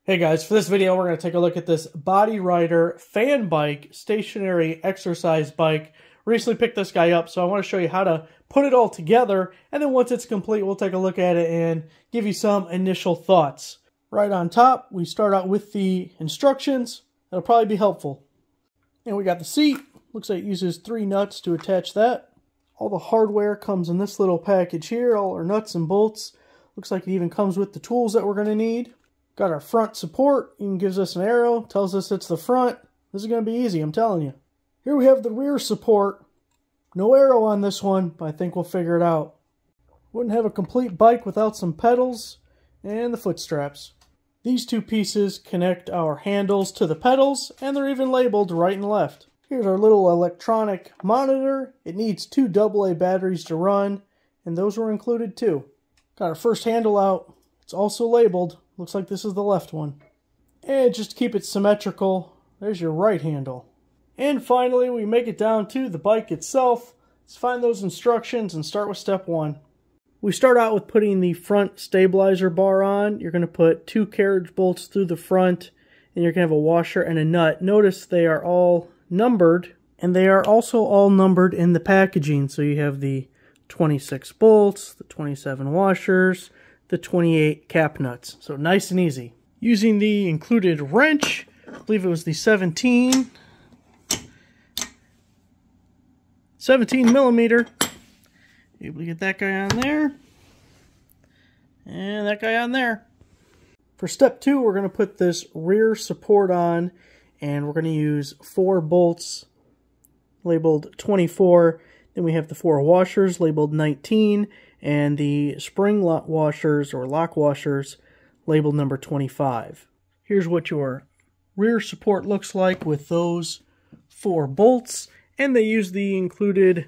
Hey guys, for this video we're going to take a look at this Body Rider fan bike, stationary exercise bike. Recently picked this guy up, so I want to show you how to put it all together, and then once it's complete we'll take a look at it and give you some initial thoughts. Right on top we start out with the instructions. That'll probably be helpful. And we got the seat. Looks like it uses 3 nuts to attach that. All the hardware comes in this little package here, all our nuts and bolts. Looks like it even comes with the tools that we're going to need. Got our front support, even gives us an arrow, tells us it's the front. This is going to be easy, I'm telling you. Here we have the rear support. No arrow on this one, but I think we'll figure it out. Wouldn't have a complete bike without some pedals and the foot straps. These 2 pieces connect our handles to the pedals, and they're even labeled right and left. Here's our little electronic monitor. It needs 2 AA batteries to run, and those were included too. Got our first handle out. It's also labeled. Looks like this is the left one. And just to keep it symmetrical, there's your right handle. And finally, we make it down to the bike itself. Let's find those instructions and start with step 1. We start out with putting the front stabilizer bar on. You're going to put 2 carriage bolts through the front, and you're going to have a washer and a nut. Notice they are all numbered, and they are also all numbered in the packaging. So you have the 26 bolts, the 27 washers, the 28 cap nuts. So nice and easy. Using the included wrench, I believe it was the 17 millimeter. Able to get that guy on there. And that guy on there. For step 2, we're going to put this rear support on, and we're going to use 4 bolts labeled 24. Then we have the 4 washers labeled 19, and the spring lock washers or lock washers labeled number 25. Here's what your rear support looks like with those 4 bolts, and they use the included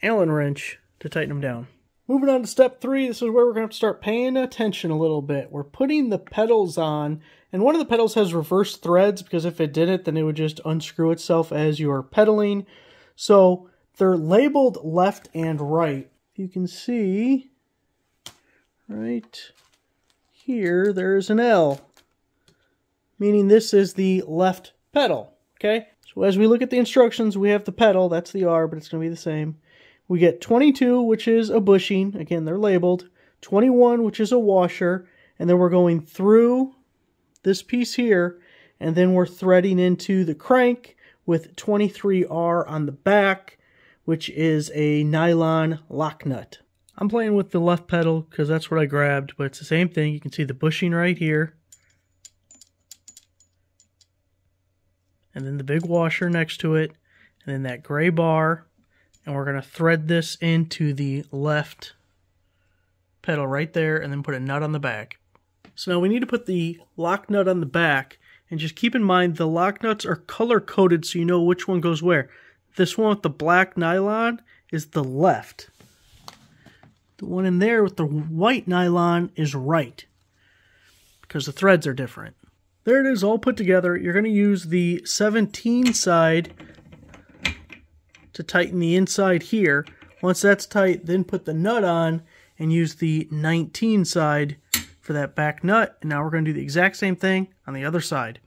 Allen wrench to tighten them down. Moving on to step 3, this is where we're going to have to start paying attention a little bit. We're putting the pedals on, and one of the pedals has reverse threads, because if it didn't, then it would just unscrew itself as you're pedaling. So they're labeled left and right. You can see right here there's an L, meaning this is the left pedal. Okay, so as we look at the instructions, we have the pedal, that's the R, but it's going to be the same. We get 22, which is a bushing, again they're labeled, 21, which is a washer, and then we're going through this piece here, and then we're threading into the crank with 23R on the back, which is a nylon lock nut. I'm playing with the left pedal because that's what I grabbed, but it's the same thing. You can see the bushing right here. And then the big washer next to it, and then that gray bar, and we're going to thread this into the left pedal right there, and then put a nut on the back. So now we need to put the lock nut on the back, and just keep in mind the lock nuts are color-coded so you know which one goes where. This one with the black nylon is the left. The one in there with the white nylon is right, because the threads are different. There it is, all put together. You're going to use the 17 side to tighten the inside here. Once that's tight, then put the nut on and use the 19 side for that back nut. And now we're going to do the exact same thing on the other side.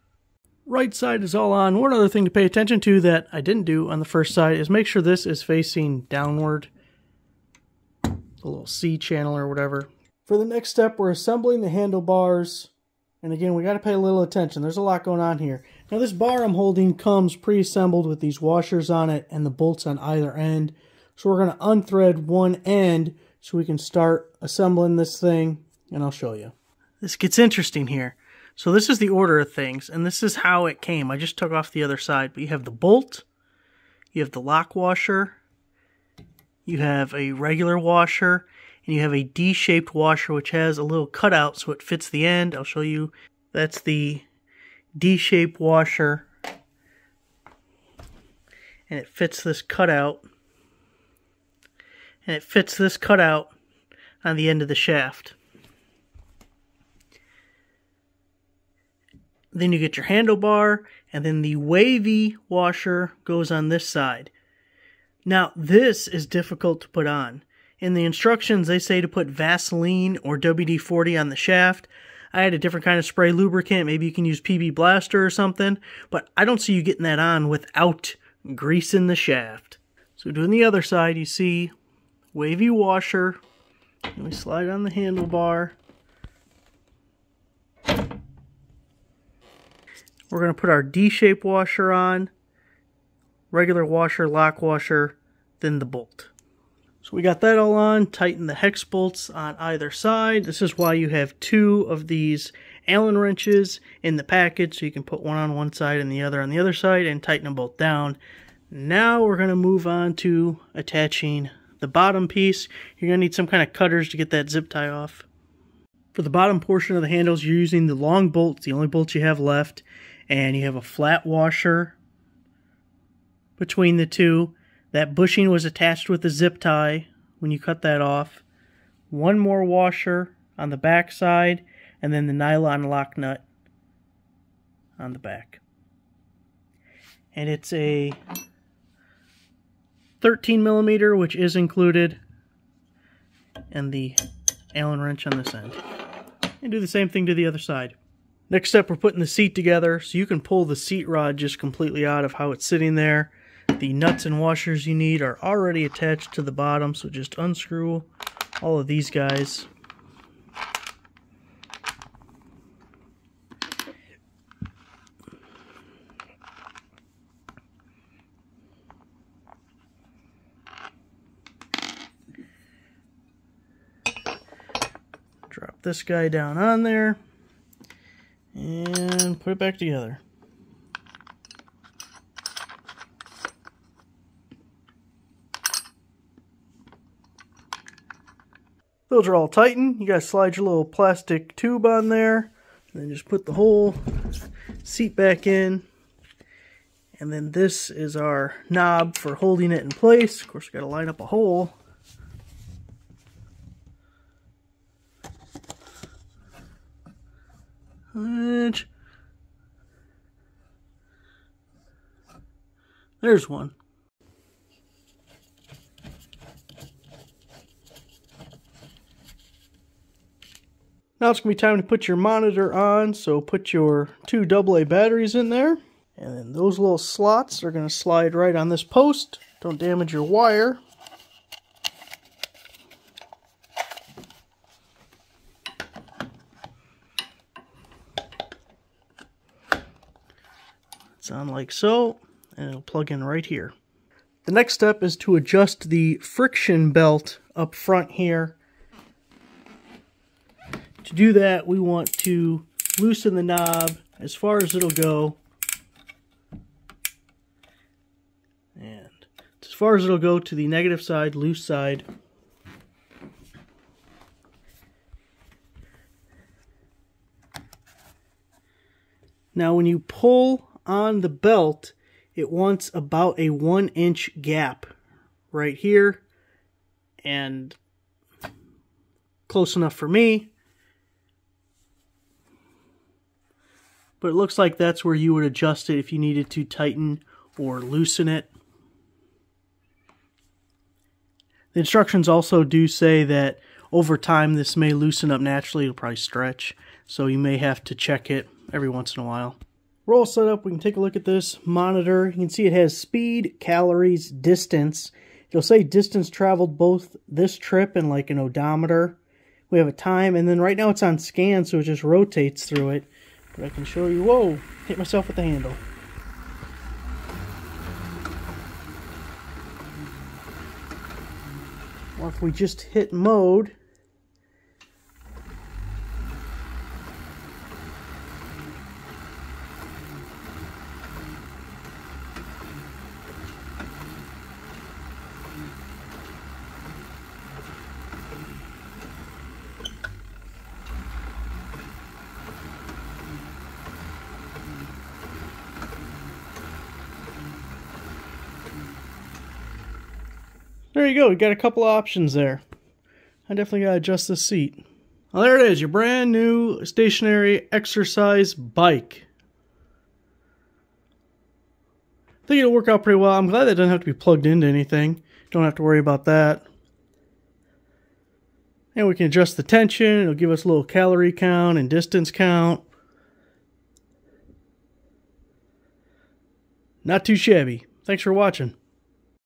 Right side is all on. One other thing to pay attention to that I didn't do on the first side is make sure this is facing downward. A little C channel or whatever. For the next step, we're assembling the handlebars. And again, we got to pay a little attention. There's a lot going on here. Now this bar I'm holding comes pre-assembled with these washers on it and the bolts on either end. So we're going to unthread one end so we can start assembling this thing, and I'll show you. This gets interesting here. So this is the order of things, and this is how it came. I just took off the other side, but you have the bolt, you have the lock washer, you have a regular washer, and you have a D-shaped washer which has a little cutout so it fits the end. I'll show you. That's the D-shaped washer, and it fits this cutout, and it fits this cutout on the end of the shaft. Then you get your handlebar, and then the wavy washer goes on this side. Now, this is difficult to put on. In the instructions, they say to put Vaseline or WD-40 on the shaft. I had a different kind of spray lubricant. Maybe you can use PB Blaster or something, but I don't see you getting that on without greasing the shaft. So doing the other side, you see wavy washer. And we slide on the handlebar. We're going to put our D-shape washer on, regular washer, lock washer, then the bolt. So we got that all on, tighten the hex bolts on either side. This is why you have 2 of these Allen wrenches in the package, so you can put one on one side and the other on the other side and tighten them both down. Now we're going to move on to attaching the bottom piece. You're going to need some kind of cutters to get that zip tie off. For the bottom portion of the handles, you're using the long bolts, the only bolts you have left, and you have a flat washer between the two. That bushing was attached with the zip tie when you cut that off. One more washer on the back side, and then the nylon lock nut on the back. And it's a 13 millimeter, which is included, and the Allen wrench on this end. And do the same thing to the other side. Next step, we're putting the seat together, so you can pull the seat rod just completely out of how it's sitting there. The nuts and washers you need are already attached to the bottom, so just unscrew all of these guys. Drop this guy down on there and put it back together. Those are all tightened. You gotta slide your little plastic tube on there, and then just put the whole seat back in. And then this is our knob for holding it in place. Of course, we gotta line up a hole. There's one. Now it's going to be time to put your monitor on, so put your 2 AA batteries in there. And then those little slots are going to slide right on this post. Don't damage your wire. It's on like so, and it'll plug in right here. The next step is to adjust the friction belt up front here. To do that, we want to loosen the knob as far as it'll go. And as far as it'll go to the negative side, loose side. Now when you pull on the belt, it wants about a 1-inch gap right here. And close enough for me. But it looks like that's where you would adjust it if you needed to tighten or loosen it. The instructions also do say that over time this may loosen up naturally. It'll probably stretch, so you may have to check it every once in a while. We're all set up. We can take a look at this monitor. You can see it has speed, calories, distance. It'll say distance traveled both this trip and like an odometer. We have a time, and then right now it's on scan, so it just rotates through it. But I can show you, whoa, hit myself with the handle. Or if we just hit mode, there you go. You got a couple of options there. I definitely got to adjust the seat. Well, there it is, your brand new stationary exercise bike. I think it'll work out pretty well. I'm glad that doesn't have to be plugged into anything. Don't have to worry about that. And we can adjust the tension. It'll give us a little calorie count and distance count. Not too shabby. Thanks for watching.